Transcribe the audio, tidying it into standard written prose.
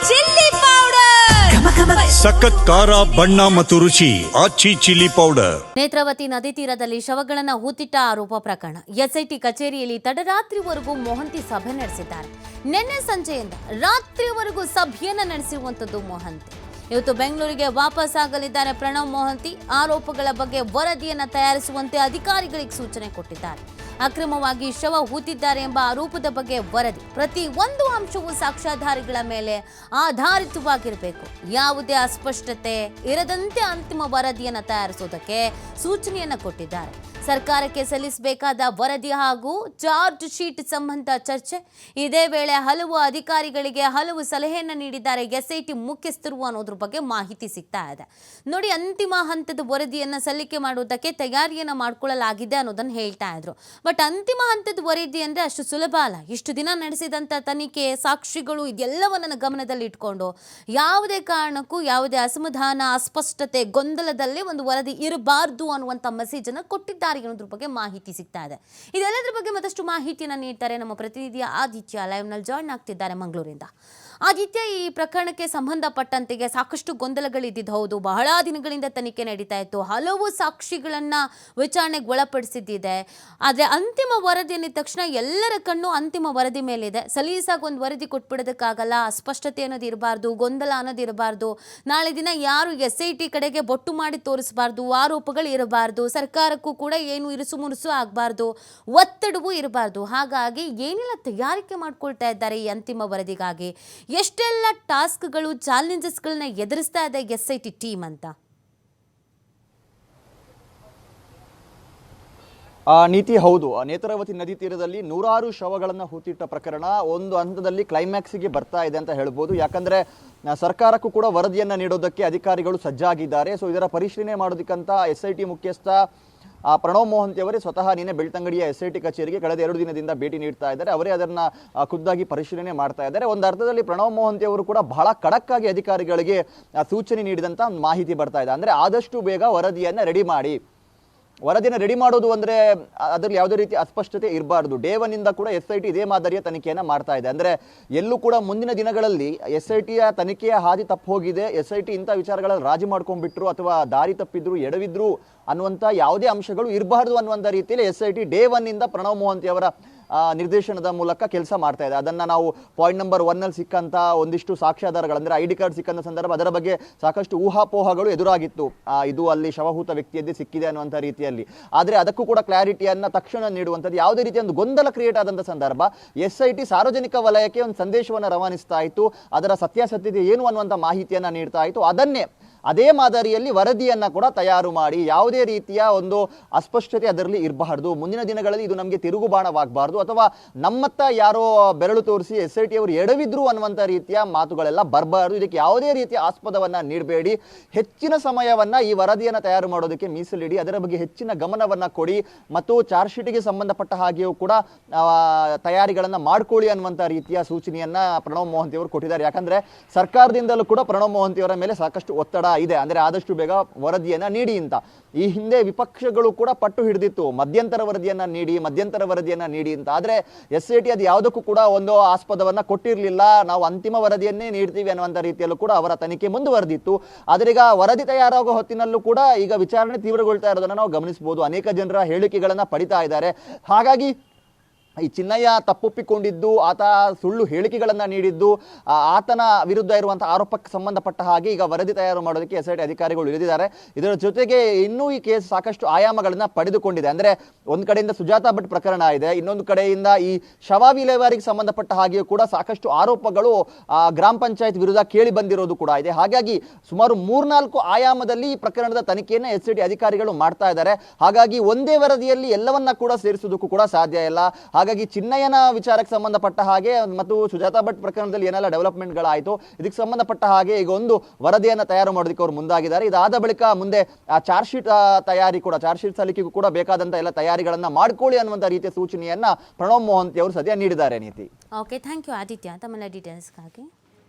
Chilli powder, ಸಖತ್ ಖಾರ ಬಣ್ಣ ಮತ್ತು ರುಚಿ ಆಚಿ ಚಿಲ್ಲಿ ಪೌಡರ್. ನೇತ್ರಾವತಿ ನದಿ ತೀರದಲ್ಲಿ ಶವಗಳನ್ನು ಹೂತಿಟ್ಟ ಆರೋಪ ಪ್ರಕರಣ. ಎಸ್ಐಟಿ ಕಚೇರಿಯಲ್ಲಿ ತಡರಾತ್ರಿವರೆಗೂ ಮೊಹಂತಿ ಸಭೆ ನಡೆಸಿದ್ದಾರೆ. ನಿನ್ನೆ ಸಂಜೆಯಿಂದ ರಾತ್ರಿವರೆಗೂ ಸಭೆಯನ್ನು ನಡೆಸಿರುವಂತದ್ದು ಮೊಹಂತಿ. ಇವತ್ತು ಬೆಂಗಳೂರಿಗೆ ವಾಪಸ್ ಆಗಲಿದ್ದಾರೆ ಪ್ರಣವ್ ಮೊಹಂತಿ. ಆರೋಪಗಳ ಬಗ್ಗೆ ವರದಿಯನ್ನು ತಯಾರಿಸುವಂತೆ ಅಧಿಕಾರಿಗಳಿಗೆ ಸೂಚನೆ ಕೊಟ್ಟಿದ್ದಾರೆ. ಅಕ್ರಮವಾಗಿ ಶವ ಹೂತಿದ್ದಾರೆ ಎಂಬ ಆರೋಪದ ಬಗ್ಗೆ ವರದಿ ಪ್ರತಿ ಒಂದು ಅಂಶವೂ ಸಾಕ್ಷ್ಯಾಧಾರಗಳ ಮೇಲೆ ಆಧಾರಿತವಾಗಿರಬೇಕು. ಯಾವುದೇ ಅಸ್ಪಷ್ಟತೆ ಇರದಂತೆ ಅಂತಿಮ ವರದಿಯನ್ನು ತಯಾರಿಸುವುದಕ್ಕೆ ಸೂಚನೆಯನ್ನು ಕೊಟ್ಟಿದ್ದಾರೆ. ಸರ್ಕಾರಕ್ಕೆ ಸಲ್ಲಿಸಬೇಕಾದ ವರದಿ ಹಾಗೂ ಚಾರ್ಜ್ ಶೀಟ್ ಸಂಬಂಧ ಚರ್ಚೆ. ಇದೇ ವೇಳೆ ಹಲವು ಅಧಿಕಾರಿಗಳಿಗೆ ಹಲವು ಸಲಹೆಯನ್ನು ನೀಡಿದ್ದಾರೆ ಎಸ್ಐಟಿ ಮುಖ್ಯಸ್ಥರು ಅನ್ನೋದ್ರ ಬಗ್ಗೆ ಮಾಹಿತಿ ಸಿಗ್ತಾ ಇದೆ. ನೋಡಿ, ಅಂತಿಮ ಹಂತದ ವರದಿಯನ್ನು ಸಲ್ಲಿಕೆ ಮಾಡುವುದಕ್ಕೆ ತಯಾರಿಯನ್ನು ಮಾಡಿಕೊಳ್ಳಲಾಗಿದೆ ಅನ್ನೋದನ್ನು ಹೇಳ್ತಾ ಇದ್ರು. ಬಟ್ ಅಂತಿಮ ಹಂತದ ವರದಿ ಅಂದರೆ ಅಷ್ಟು ಸುಲಭ ಅಲ್ಲ. ಇಷ್ಟು ದಿನ ನಡೆಸಿದಂಥ ತನಿಖೆ, ಸಾಕ್ಷಿಗಳು, ಇದೆಲ್ಲವನ್ನ ಗಮನದಲ್ಲಿ ಇಟ್ಕೊಂಡು ಯಾವುದೇ ಕಾರಣಕ್ಕೂ ಯಾವುದೇ ಅಸಮಾಧಾನ, ಅಸ್ಪಷ್ಟತೆ, ಗೊಂದಲದಲ್ಲಿ ಒಂದು ವರದಿ ಇರಬಾರ್ದು ಅನ್ನುವಂಥ ಮೆಸೇಜನ್ನು ಕೊಟ್ಟಿದ್ದಾರೆ ಅನ್ನೋದ್ರ ಬಗ್ಗೆ ಮಾಹಿತಿ ಸಿಗ್ತಾ ಇದೆ. ಇದೆಲ್ಲದರ ಬಗ್ಗೆ ಮತ್ತಷ್ಟು ಮಾಹಿತಿಯನ್ನು ನೀಡ್ತಾರೆ ನಮ್ಮ ಪ್ರತಿನಿಧಿ ಆದಿತ್ಯ. ಲೈವ್ನಲ್ಲಿ ಜಾಯ್ನ್ ಆಗ್ತಿದ್ದಾರೆ ಮಂಗಳೂರಿಂದ. ಆದಿತ್ಯ, ಈ ಪ್ರಕರಣಕ್ಕೆ ಸಂಬಂಧಪಟ್ಟಂತೆಗೆ ಸಾಕಷ್ಟು ಗೊಂದಲಗಳಿದ್ದಿದ್ದು ಹೌದು. ಬಹಳ ದಿನಗಳಿಂದ ತನಿಖೆ ನಡೀತಾ ಇತ್ತು. ಹಲವು ಸಾಕ್ಷಿಗಳನ್ನ ವಿಚಾರಣೆಗೆ ಒಳಪಡಿಸಿದ್ದಿದೆ. ಆದರೆ ಅಂತಿಮ ವರದಿ ಅಂದ ತಕ್ಷಣ ಎಲ್ಲರ ಕಣ್ಣು ಅಂತಿಮ ವರದಿ ಮೇಲಿದೆ. ಸಲೀಸಾಗಿ ಒಂದು ವರದಿ ಕೊಟ್ಬಿಡೋದಕ್ಕಾಗಲ್ಲ. ಅಸ್ಪಷ್ಟತೆ ಅನ್ನೋದು ಇರಬಾರ್ದು, ಗೊಂದಲ ಅನ್ನೋದು ಇರಬಾರ್ದು. ನಾಳೆ ದಿನ ಯಾರು SIT ಕಡೆಗೆ ಬೊಟ್ಟು ಮಾಡಿ ತೋರಿಸಬಾರ್ದು, ಆರೋಪಗಳು ಇರಬಾರ್ದು. ಸರ್ಕಾರಕ್ಕೂ ಕೂಡ ಏನು ಇರುಸು ಮುರುಸು ಆಗಬಾರ್ದು, ಒತ್ತಡವೂ ಇರಬಾರ್ದು. ಹಾಗಾಗಿ ಏನೆಲ್ಲ ತಯಾರಿಕೆ ಮಾಡ್ಕೊಳ್ತಾ ಇದ್ದಾರೆ ಈ ಅಂತಿಮ ವರದಿಗಾಗಿ, ಎಷ್ಟೆಲ್ಲ ಟಾಸ್ಕ್ಗಳು, ಚಾಲೆಂಜಸ್ಗಳನ್ನ ಎದುರಿಸ್ತಾ ಇದೆ SIT ಟೀಮ್ ಅಂತ? ನೀತಿ ಹೌದು. ನೇತ್ರಾವತಿ ನದಿ ತೀರದಲ್ಲಿ ನೂರಾರು ಶವಗಳನ್ನು ಹೂತಿಟ್ಟ ಪ್ರಕರಣ ಒಂದು ಹಂತದಲ್ಲಿ ಕ್ಲೈಮ್ಯಾಕ್ಸ್ಗೆ ಬರ್ತಾ ಇದೆ ಅಂತ ಹೇಳ್ಬೋದು. ಯಾಕಂದರೆ ಸರ್ಕಾರಕ್ಕೂ ಕೂಡ ವರದಿಯನ್ನು ನೀಡೋದಕ್ಕೆ ಅಧಿಕಾರಿಗಳು ಸಜ್ಜಾಗಿದ್ದಾರೆ. ಸೊ ಇದರ ಪರಿಶೀಲನೆ ಮಾಡೋದಕ್ಕಂತ SIT ಮುಖ್ಯಸ್ಥ ಪ್ರಣವ್ ಮೊಹಂತಿ ಅವರೇ ಸ್ವತಃ ನಿನ್ನೆ ಬೆಳ್ತಂಗಡಿಯ SIT ಕಚೇರಿಗೆ ಕಳೆದ 2 ದಿನದಿಂದ ಭೇಟಿ ನೀಡ್ತಾ ಇದ್ದಾರೆ. ಅವರೇ ಅದನ್ನು ಖುದ್ದಾಗಿ ಪರಿಶೀಲನೆ ಮಾಡ್ತಾ ಇದ್ದಾರೆ. ಒಂದು ಅರ್ಥದಲ್ಲಿ ಪ್ರಣವ್ ಮೊಹಂತಿ ಅವರು ಕೂಡ ಬಹಳ ಖಡಕ್ಕಾಗಿ ಅಧಿಕಾರಿಗಳಿಗೆ ಸೂಚನೆ ನೀಡಿದಂಥ ಮಾಹಿತಿ ಬರ್ತಾ ಇದೆ. ಅಂದರೆ ಆದಷ್ಟು ಬೇಗ ವರದಿಯನ್ನು ರೆಡಿ ಮಾಡೋದು ಅಂದರೆ ಅದರಲ್ಲಿ ಯಾವುದೇ ರೀತಿ ಅಸ್ಪಷ್ಟತೆ ಇರಬಾರ್ದು. ಡೇ 1 ಇಂದ ಕೂಡ SIT ಇದೇ ಮಾದರಿಯ ತನಿಖೆಯನ್ನು ಮಾಡ್ತಾ ಇದೆ. ಅಂದರೆ ಎಲ್ಲೂ ಕೂಡ ಮುಂದಿನ ದಿನಗಳಲ್ಲಿ SITಯ ತನಿಖೆಯ ಹಾದಿ ತಪ್ಪು ಹೋಗಿದೆ, SIT ಇಂಥ ವಿಚಾರಗಳಲ್ಲಿ ರಾಜಿ ಮಾಡ್ಕೊಂಡ್ಬಿಟ್ರು ಅಥವಾ ದಾರಿ ತಪ್ಪಿದ್ರು, ಎಡವಿದ್ರು ಅನ್ನುವಂಥ ಯಾವುದೇ ಅಂಶಗಳು ಇರಬಾರ್ದು ಅನ್ನುವಂಥ ರೀತಿಯಲ್ಲಿ SIT ಡೇ 1 ಇಂದ ಪ್ರಣವ್ ಮೊಹಂತಿ ಅವರ ನಿರ್ದೇಶನದ ಮೂಲಕ ಕೆಲಸ ಮಾಡ್ತಾ ಇದೆ. ಅದನ್ನು ನಾವು ಪಾಯಿಂಟ್ ನಂಬರ್ 1ನಲ್ಲಿ ಸಿಕ್ಕಂಥ ಒಂದಿಷ್ಟು ಸಾಕ್ಷ್ಯಾಧಾರಗಳು, ಅಂದರೆ ID ಕಾರ್ಡ್ ಸಿಕ್ಕಂಥ ಸಂದರ್ಭ ಅದರ ಬಗ್ಗೆ ಸಾಕಷ್ಟು ಊಹಾಪೋಹಗಳು ಎದುರಾಗಿತ್ತು. ಇದು ಅಲ್ಲಿ ಶವಹೂತ ವ್ಯಕ್ತಿಯದ್ದೇ ಸಿಕ್ಕಿದೆ ಅನ್ನುವಂಥ ರೀತಿಯಲ್ಲಿ. ಆದರೆ ಅದಕ್ಕೂ ಕೂಡ ಕ್ಲಾರಿಟಿಯನ್ನು ತಕ್ಷಣ ನೀಡುವಂಥದ್ದು, ಯಾವುದೇ ರೀತಿಯ ಒಂದು ಗೊಂದಲ ಕ್ರಿಯೇಟ್ ಆದಂಥ ಸಂದರ್ಭ SIT ಸಾರ್ವಜನಿಕ ವಲಯಕ್ಕೆ ಒಂದು ಸಂದೇಶವನ್ನು ರವಾನಿಸ್ತಾ ಇತ್ತು. ಅದರ ಸತ್ಯಾಸತ್ಯತೆ ಏನು ಅನ್ನುವಂಥ ಮಾಹಿತಿಯನ್ನು ನೀಡ್ತಾ ಇತ್ತು. ಅದೇ ಮಾದರಿಯಲ್ಲಿ ವರದಿಯನ್ನು ಕೂಡ ತಯಾರು ಮಾಡಿ ಯಾವುದೇ ರೀತಿಯ ಒಂದು ಅಸ್ಪಷ್ಟತೆ ಅದರಲ್ಲಿ ಇರಬಾರ್ದು. ಮುಂದಿನ ದಿನಗಳಲ್ಲಿ ಇದು ನಮಗೆ ತಿರುಗುಬಾಣವಾಗಬಾರ್ದು ಅಥವಾ ನಮ್ಮತ್ತ ಯಾರೋ ಬೆರಳು ತೋರಿಸಿ SIT ಅವರು ಎಡವಿದ್ರು ಅನ್ನುವಂಥ ರೀತಿಯ ಮಾತುಗಳೆಲ್ಲ ಬರಬಾರ್ದು. ಇದಕ್ಕೆ ಯಾವುದೇ ರೀತಿಯ ಆಸ್ಪದವನ್ನು ನೀಡಬೇಡಿ. ಹೆಚ್ಚಿನ ಸಮಯವನ್ನು ಈ ವರದಿಯನ್ನು ತಯಾರು ಮಾಡೋದಕ್ಕೆ ಮೀಸಲಿಡಿ. ಅದರ ಬಗ್ಗೆ ಹೆಚ್ಚಿನ ಗಮನವನ್ನು ಕೊಡಿ ಮತ್ತು ಚಾರ್ಜ್ ಶೀಟಿಗೆ ಸಂಬಂಧಪಟ್ಟ ಹಾಗೆಯೂ ಕೂಡ ತಯಾರಿಗಳನ್ನು ಮಾಡ್ಕೊಳ್ಳಿ ಅನ್ನುವಂಥ ರೀತಿಯ ಸೂಚನೆಯನ್ನು ಪ್ರಣವ್ ಮೊಹಂತಿ ಅವರು ಕೊಟ್ಟಿದ್ದಾರೆ. ಯಾಕಂದರೆ ಸರ್ಕಾರದಿಂದಲೂ ಕೂಡ ಪ್ರಣವ್ ಮೊಹಂತಿ ಅವರ ಮೇಲೆ ಸಾಕಷ್ಟು ಒತ್ತಡ ಇದೆ. ಅಂದರೆ ಆದಷ್ಟು ಬೇಗ ವರದಿಯನ್ನು ನೀಡಿ ಅಂತ. ಈ ಹಿಂದೆ ವಿಪಕ್ಷಗಳು ಕೂಡ ಪಟ್ಟು ಹಿಡಿದಿತ್ತು, ಮಧ್ಯಂತರ ವರದಿಯನ್ನು ನೀಡಿ ಅಂತ. ಆದರೆ SIT ಅದು ಯಾವುದಕ್ಕೂ ಕೂಡ ಒಂದು ಆಸ್ಪದವನ್ನು ಕೊಟ್ಟಿರಲಿಲ್ಲ. ನಾವು ಅಂತಿಮ ವರದಿಯನ್ನೇ ನೀಡ್ತೀವಿ ಅನ್ನುವಂಥ ರೀತಿಯಲ್ಲೂ ಕೂಡ ಅವರ ತನಿಖೆ ಮುಂದುವರೆದಿತ್ತು. ಆದರೆ ಈಗ ವರದಿ ತಯಾರಾಗೋ ಹೊತ್ತಿನಲ್ಲೂ ಕೂಡ ಈಗ ವಿಚಾರಣೆ ತೀವ್ರಗೊಳ್ತಾ ಇರೋದನ್ನು ನಾವು ಗಮನಿಸಬಹುದು. ಅನೇಕ ಜನರ ಹೇಳಿಕೆಗಳನ್ನು ಪಡಿತಾ ಇದ್ದಾರೆ. ಹಾಗಾಗಿ ಈ ಚಿನ್ನಯ್ಯ ತಪ್ಪೊಪ್ಪಿಕೊಂಡಿದ್ದು, ಆತ ಸುಳ್ಳು ಹೇಳಿಕೆಗಳನ್ನು ನೀಡಿದ್ದು, ಆತನ ವಿರುದ್ಧ ಇರುವಂಥ ಆರೋಪಕ್ಕೆ ಸಂಬಂಧಪಟ್ಟ ಹಾಗೆ ಈಗ ವರದಿ ತಯಾರು ಮಾಡೋದಕ್ಕೆ SIT ಅಧಿಕಾರಿಗಳು ಇಳಿದಿದ್ದಾರೆ. ಇದರ ಜೊತೆಗೆ ಇನ್ನೂ ಈ ಕೇಸ್ ಸಾಕಷ್ಟು ಆಯಾಮಗಳನ್ನು ಪಡೆದುಕೊಂಡಿದೆ. ಅಂದರೆ ಒಂದು ಕಡೆಯಿಂದ ಸುಜಾತಾ ಭಟ್ ಪ್ರಕರಣ ಇದೆ, ಇನ್ನೊಂದು ಕಡೆಯಿಂದ ಈ ಶವ ವಿಲೇವಾರಿಗೆ ಸಂಬಂಧಪಟ್ಟ ಹಾಗೆಯೂ ಕೂಡ ಸಾಕಷ್ಟು ಆರೋಪಗಳು ಗ್ರಾಮ ಪಂಚಾಯತ್ ವಿರುದ್ಧ ಕೇಳಿ ಬಂದಿರೋದು ಕೂಡ ಇದೆ. ಹಾಗಾಗಿ ಸುಮಾರು 3-4 ಆಯಾಮದಲ್ಲಿ ಈ ಪ್ರಕರಣದ ತನಿಖೆಯನ್ನು SIT ಅಧಿಕಾರಿಗಳು ಮಾಡ್ತಾ ಇದ್ದಾರೆ. ಹಾಗಾಗಿ ಒಂದೇ ವರದಿಯಲ್ಲಿ ಎಲ್ಲವನ್ನ ಕೂಡ ಸೇರಿಸೋದಕ್ಕೂ ಕೂಡ ಸಾಧ್ಯ ಇಲ್ಲ. ಹಾಗಾಗಿ ಚಿನ್ನಯ್ಯನ ವಿಚಾರಕ್ಕೆ ಸಂಬಂಧಪಟ್ಟ ಹಾಗೆ ಮತ್ತು ಸುಜಾತಾ ಭಟ್ ಪ್ರಕರಣದಲ್ಲಿ ಏನೆಲ್ಲ ಡೆವಲಪ್ಮೆಂಟ್ಗಳಾಯಿತು, ಇದಕ್ಕೆ ಸಂಬಂಧಪಟ್ಟ ಹಾಗೆ ಈಗ ಒಂದು ವರದಿಯನ್ನು ತಯಾರು ಮಾಡೋದಕ್ಕೆ ಅವರು ಮುಂದಾಗಿದ್ದಾರೆ. ಇದಾದ ಬಳಿಕ ಮುಂದೆ ಚಾರ್ಜ್ ಶೀಟ್ ಸಲ್ಲಿಕೆಗೂ ಕೂಡ ಬೇಕಾದಂಥ ಎಲ್ಲ ತಯಾರಿಗಳನ್ನು ಮಾಡ್ಕೊಳ್ಳಿ ಅನ್ನುವಂಥ ರೀತಿಯ ಸೂಚನೆಯನ್ನ ಪ್ರಣವ್ ಮೊಹಂತಿ ಅವರು ಸದ್ಯ ನೀಡಿದ್ದಾರೆ. ನೀತಿ. ಓಕೆ, ಥ್ಯಾಂಕ್ ಯು ಆದಿತ್ಯ ತಮ್ಮ ಡೀಟೇಲ್ಸ್ಗಾಗಿ.